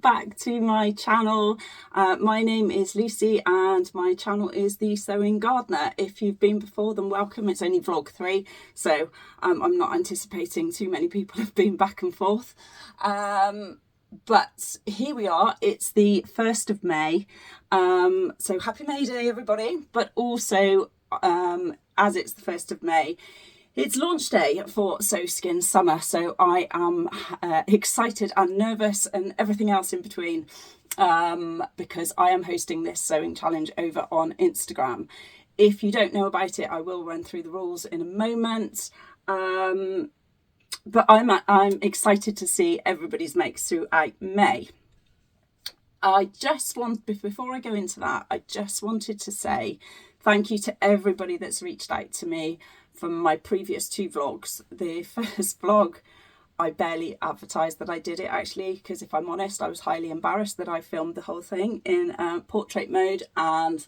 back to my channel. My name is Lucy and my channel is The Sewing Gardener. If you've been before, then welcome. It's only vlog 3, so I'm not anticipating too many people have been back and forth. But here we are, it's the 1st of May, so happy May Day everybody, but also as it's the 1st of May, it's launch day for Sew Skin Summer, so I am excited and nervous and everything else in between because I am hosting this sewing challenge over on Instagram. If you don't know about it, I will run through the rules in a moment. But I'm excited to see everybody's makes throughout May. Before I go into that, I just wanted to say thank you to everybody that's reached out to me from my previous 2 vlogs. The first vlog, I barely advertised that I did it actually, because if I'm honest, I was highly embarrassed that I filmed the whole thing in portrait mode. And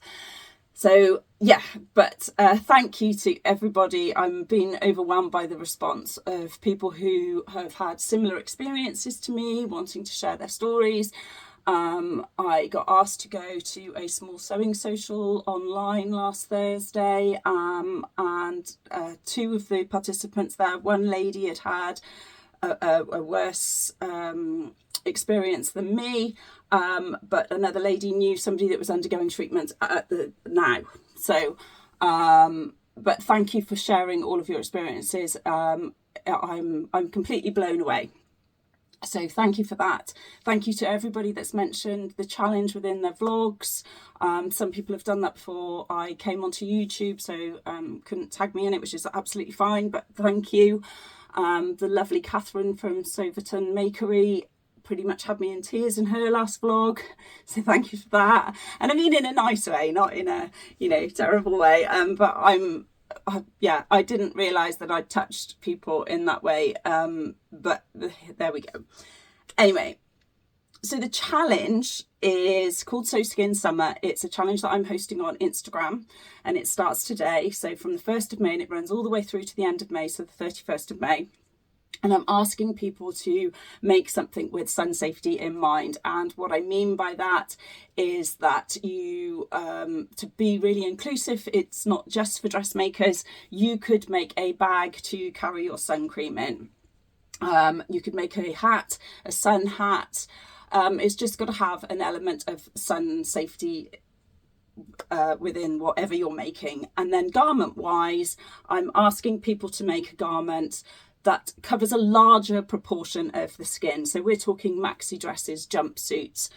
so yeah, but thank you to everybody. I'm being overwhelmed by the response of people who have had similar experiences to me, wanting to share their stories. I got asked to go to a small sewing social online last Thursday, and 2 of the participants there, one lady had had a worse experience than me, but another lady knew somebody that was undergoing treatment now. So but thank you for sharing all of your experiences. I'm completely blown away. So thank you for that. Thank you to everybody that's mentioned the challenge within their vlogs. Some people have done that before I came onto YouTube, so couldn't tag me in it, which is absolutely fine, but thank you. The lovely Catherine from Soverton Makery pretty much had me in tears in her last vlog, so thank you for that. And I mean in a nice way, not in a terrible way, but I didn't realise that I'd touched people in that way, but there we go. Anyway, so the challenge is called Sew Skin Summer. It's a challenge that I'm hosting on Instagram, and it starts today, so from the 1st of May, and it runs all the way through to the end of May, so the 31st of May. And I'm asking people to make something with sun safety in mind. And what I mean by that is that you, to be really inclusive, it's not just for dressmakers. You could make a bag to carry your sun cream in. You could make a hat, a sun hat. It's just got to have an element of sun safety within whatever you're making. And then garment wise, I'm asking people to make a garment that covers a larger proportion of the skin. So we're talking maxi dresses, jumpsuits,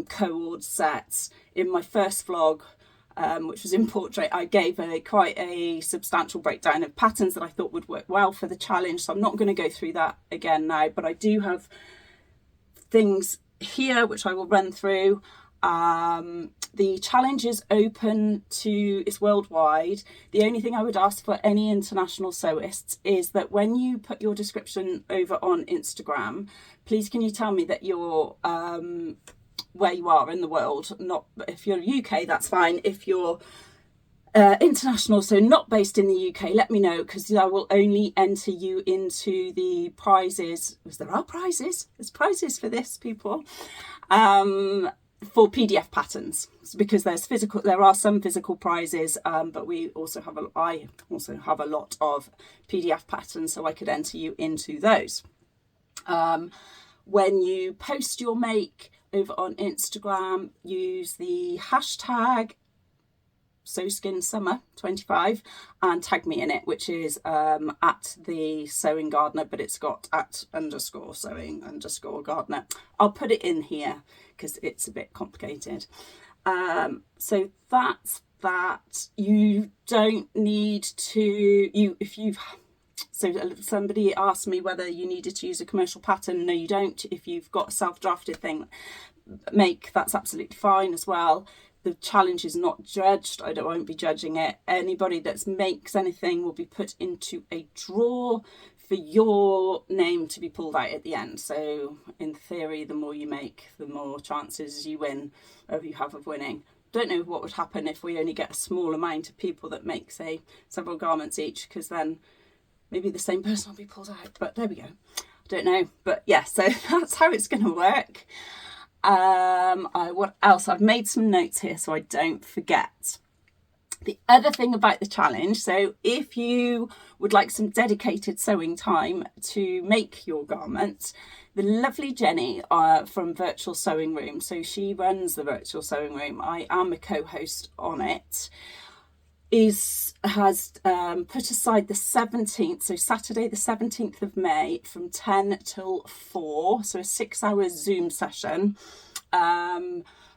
co-ord sets. In my first vlog, which was in portrait, I gave quite a substantial breakdown of patterns that I thought would work well for the challenge. So I'm not going to go through that again now, but I do have things here which I will run through. The challenge is open to, it's worldwide. The only thing I would ask for any international sewists is that when you put your description over on Instagram, please can you tell me that you're where you are in the world. Not if you're UK, that's fine. If you're international, so not based in the UK, let me know, because I will only enter you into the prizes, because there are prizes, there's prizes for this, people, for PDF patterns, because there are some physical prizes, but I also have a lot of PDF patterns, so I could enter you into those. When you post your make over on Instagram, use the hashtag SewSkinSummer25 and tag me in it, which is at the Sewing Gardener, but it's got @_sewing_gardener. I'll put it in here because it's a bit complicated. So that's that. You don't need to, so somebody asked me whether you needed to use a commercial pattern. No, you don't. If you've got a self-drafted thing, that's absolutely fine as well. The challenge is not judged. I won't be judging it. Anybody that makes anything will be put into a draw for your name to be pulled out at the end. So in theory, the more you make, the more chances you have of winning. Don't know what would happen if we only get a small amount of people that make, say, several garments each, because then maybe the same person will be pulled out. But there we go. I don't know. But yeah, so that's how it's going to work. What else? I've made some notes here so I don't forget. The other thing about the challenge, so if you would like some dedicated sewing time to make your garments, the lovely Jenny from Virtual Sewing Room, so she runs the Virtual Sewing Room, I am a co-host on it, has put aside the 17th, so Saturday the 17th of May from 10 till 4, so a 6-hour Zoom session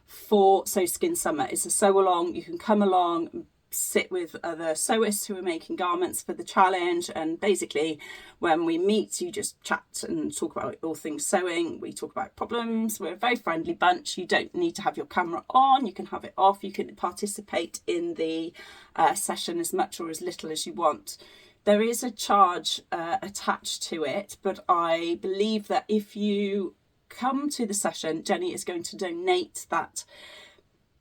for Sew Skin Summer. It's a sew along. You can come along, sit with other sewists who are making garments for the challenge, and basically when we meet you just chat and talk about all things sewing. We talk about problems. We're a very friendly bunch. You don't need to have your camera on, you can have it off, you can participate in the session as much or as little as you want. There is a charge attached to it, but I believe that if you come to the session, Jenny is going to donate that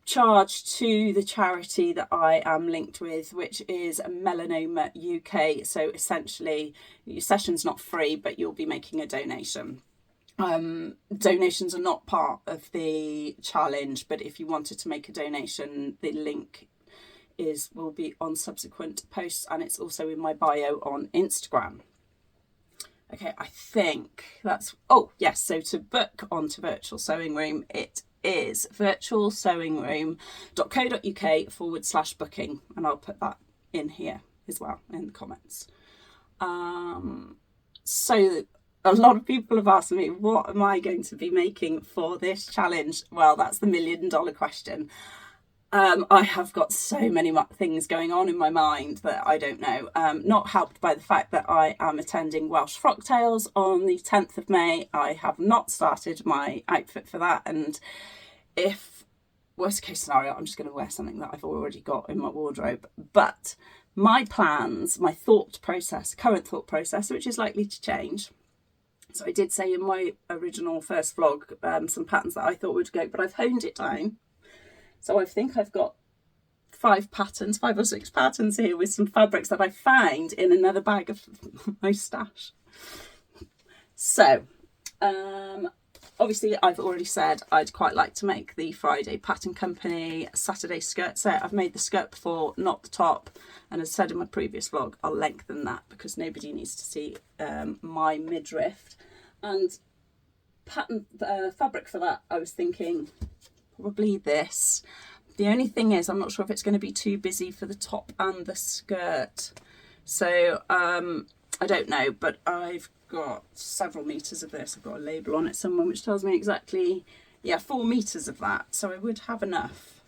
charge to the charity that I am linked with, which is Melanoma UK. So essentially your session's not free, but you'll be making a donation. Donations are not part of the challenge, but if you wanted to make a donation, the link will be on subsequent posts, and it's also in my bio on Instagram. Okay, I think that's, oh yes, so to book onto Virtual Sewing Room, it is virtualsewingroom.co.uk/booking, and I'll put that in here as well in the comments. So a lot of people have asked me, what am I going to be making for this challenge? Well, that's the $1 million question. I have got so many things going on in my mind that I don't know. Not helped by the fact that I am attending Welsh Frocktails on the 10th of May. I have not started my outfit for that, and if worst case scenario, I'm just going to wear something that I've already got in my wardrobe. But my plans, my current thought process, which is likely to change. So I did say in my original first vlog some patterns that I thought would go, but I've honed it down. So I think I've got 5 or 6 patterns here with some fabrics that I found in another bag of my stash. So, obviously I've already said I'd quite like to make the Friday Pattern Company Saturday skirt set. I've made the skirt before, not the top. And as I said in my previous vlog, I'll lengthen that because nobody needs to see my midriff. And pattern fabric for that, I was thinking probably this. The only thing is I'm not sure if it's going to be too busy for the top and the skirt, so I don't know, but I've got several meters of this. I've got a label on it somewhere which tells me exactly, yeah, 4 meters of that, so I would have enough.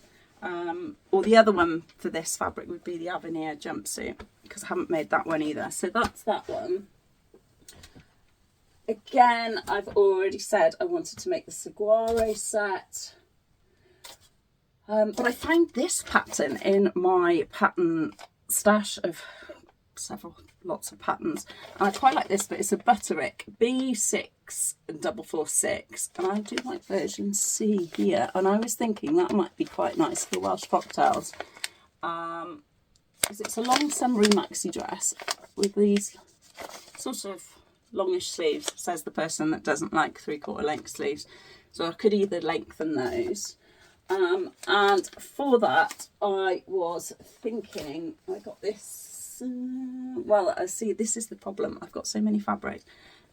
Or the other one for this fabric would be the Avenir jumpsuit, because I haven't made that one either. So that's that one. Again, I've already said I wanted to make the Saguaro set. But I found this pattern in my pattern stash of lots of patterns. And I quite like this, but it's a Butterick B6446. And I do like version C here. And I was thinking that might be quite nice for Welsh Cocktails. Because it's a long summery maxi dress with these sort of longish sleeves, says the person that doesn't like 3/4 length sleeves. So I could either lengthen those. And for that, I was thinking, I got this, well, see, this is the problem. I've got so many fabrics.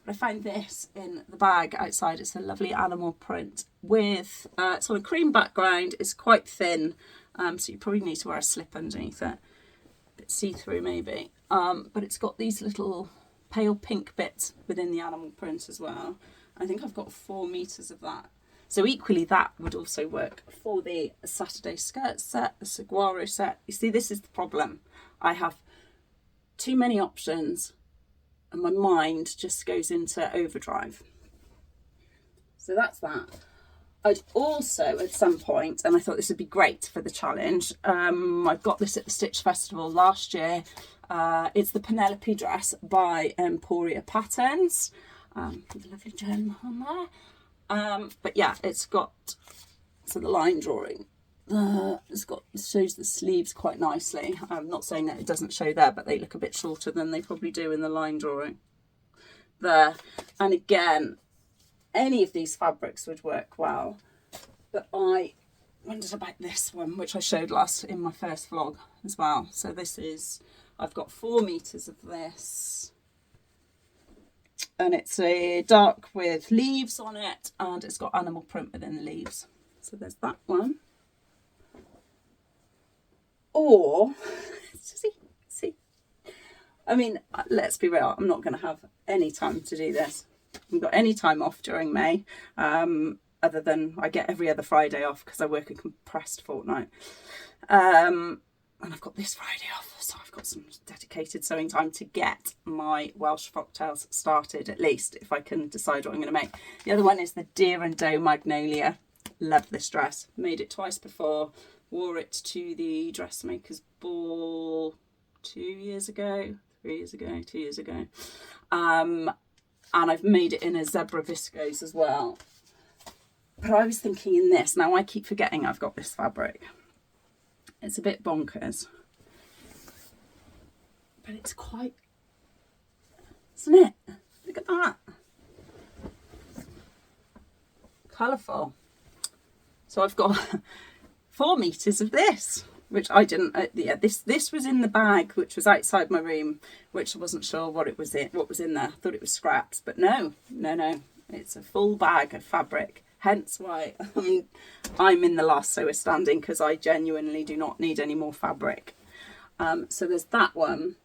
But I found this in the bag outside. It's a lovely animal print with, it's on a cream background. It's quite thin, so you probably need to wear a slip underneath it. A bit see-through maybe. But it's got these little pale pink bits within the animal print as well. I think I've got 4 meters of that. So equally that would also work for the Saturday skirt set, the Saguaro set. You see, this is the problem. I have too many options and my mind just goes into overdrive. So that's that. I'd also at some point, and I thought this would be great for the challenge, I got this at the Stitch Festival last year. It's the Penelope dress by Emporia Patterns. With a lovely gem on there. But yeah, it's got, so the line drawing, it shows the sleeves quite nicely. I'm not saying that it doesn't show there, but they look a bit shorter than they probably do in the line drawing there. And again, any of these fabrics would work well. but I wondered about this one, which I showed last in my first vlog as well. So this is, I've got 4 meters of this, and it's a dark with leaves on it, and it's got animal print within the leaves. So there's that one. Or, see, I mean, let's be real, I'm not going to have any time to do this. I haven't got any time off during May, other than I get every other Friday off because I work a compressed fortnight. And I've got this Friday off, so I've got some dedicated sewing time to get my Welsh frocktails started, at least, if I can decide what I'm going to make. The other one is the Deer and Doe Magnolia. Love this dress. Made it twice before. Wore it to the dressmaker's ball 2 years ago. And I've made it in a zebra viscose as well. But I was thinking in this, now I keep forgetting I've got this fabric. It's a bit bonkers. But it's quite, isn't it? Look at that. Colourful. So I've got 4 meters of this, which I didn't, yeah, this was in the bag, which was outside my room, which I wasn't sure what was in there. I thought it was scraps, but no, it's a full bag of fabric. Hence why I'm in the last sewer standing, because I genuinely do not need any more fabric. So there's that one.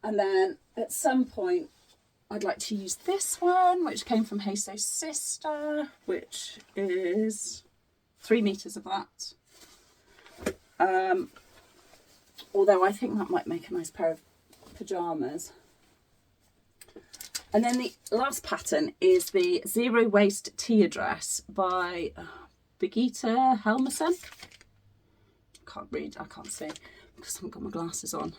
And then at some point, I'd like to use this one, which came from Hey So Sister, which is 3 meters of that. Although I think that might make a nice pair of pyjamas. And then the last pattern is the Zero Waste Tea Dress by Birgitta Helmersson. I can't see because I haven't got my glasses on.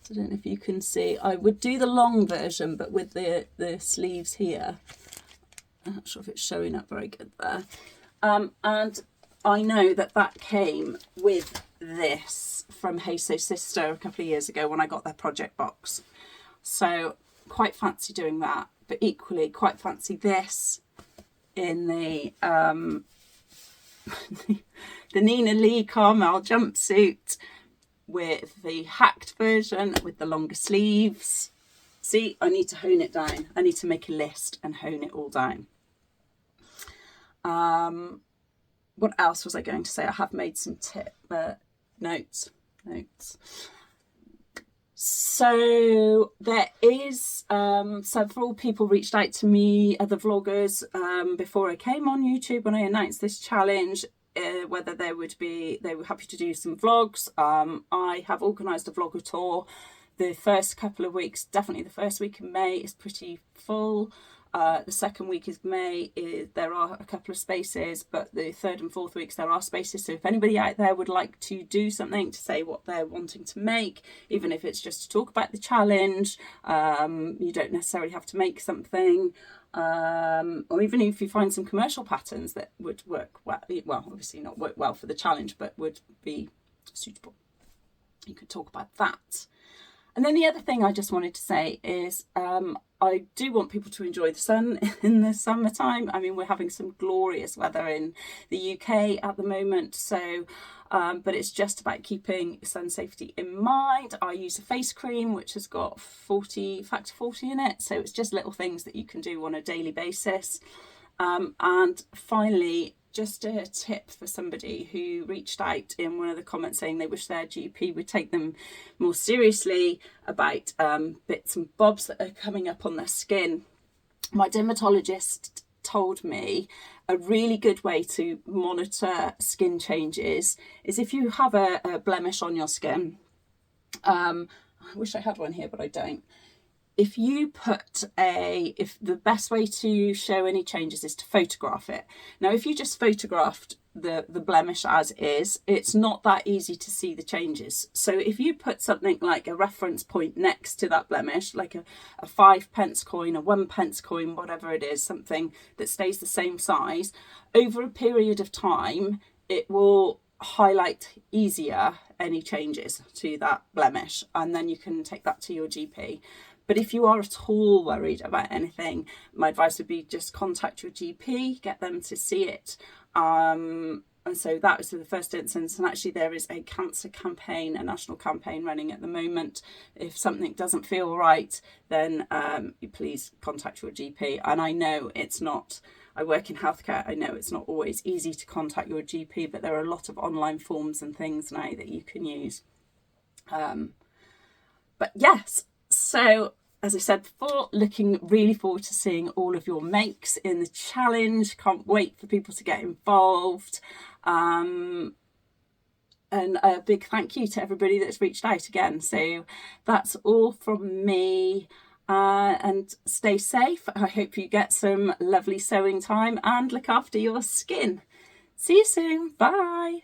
So I don't know if you can see. I would do the long version, but with the sleeves here. I'm not sure if it's showing up very good there. And I know that came with this from Hey So Sister a couple of years ago when I got their project box. So quite fancy doing that, but equally quite fancy this in the the Nina Lee Carmel jumpsuit with the hacked version with the longer sleeves. See, I need to hone it down. I need to make a list and hone it all down. What else was I going to say? I have made some notes. So there is several people reached out to me, other vloggers, before I came on YouTube when I announced this challenge, whether they were happy to do some vlogs. I have organised a vlogger tour. The first couple of weeks, definitely the first week in May, is pretty full. The second week is May, there are a couple of spaces, but the third and fourth weeks there are spaces. So if anybody out there would like to do something, to say what they're wanting to make, even if it's just to talk about the challenge, you don't necessarily have to make something, or even if you find some commercial patterns that would work well, obviously not work well for the challenge, but would be suitable, you could talk about that. And then the other thing I just wanted to say is I do want people to enjoy the sun in the summertime. I mean, we're having some glorious weather in the UK at the moment. So, but it's just about keeping sun safety in mind. I use a face cream, which has got factor 40 in it. So it's just little things that you can do on a daily basis. And finally, just a tip for somebody who reached out in one of the comments saying they wish their GP would take them more seriously about bits and bobs that are coming up on their skin. My dermatologist told me a really good way to monitor skin changes is if you have a blemish on your skin. I wish I had one here, but I don't. If you if the best way to show any changes is to photograph it. Now, if you just photographed the blemish as is, it's not that easy to see the changes. So if you put something like a reference point next to that blemish, like a 5p coin, a 1p coin, whatever it is, something that stays the same size, over a period of time, it will highlight easier any changes to that blemish, and then you can take that to your GP. But if you are at all worried about anything, my advice would be just contact your GP, get them to see it. And so that was the first instance. And actually there is a cancer campaign, a national campaign running at the moment. If something doesn't feel right, then please contact your GP. And I know it's not, I work in healthcare, I know it's not always easy to contact your GP, but there are a lot of online forms and things now that you can use. But yes, so as I said before, looking really forward to seeing all of your makes in the challenge. Can't wait for people to get involved. And a big thank you to everybody that's reached out again. So that's all from me. And stay safe. I hope you get some lovely sewing time and look after your skin. See you soon. Bye.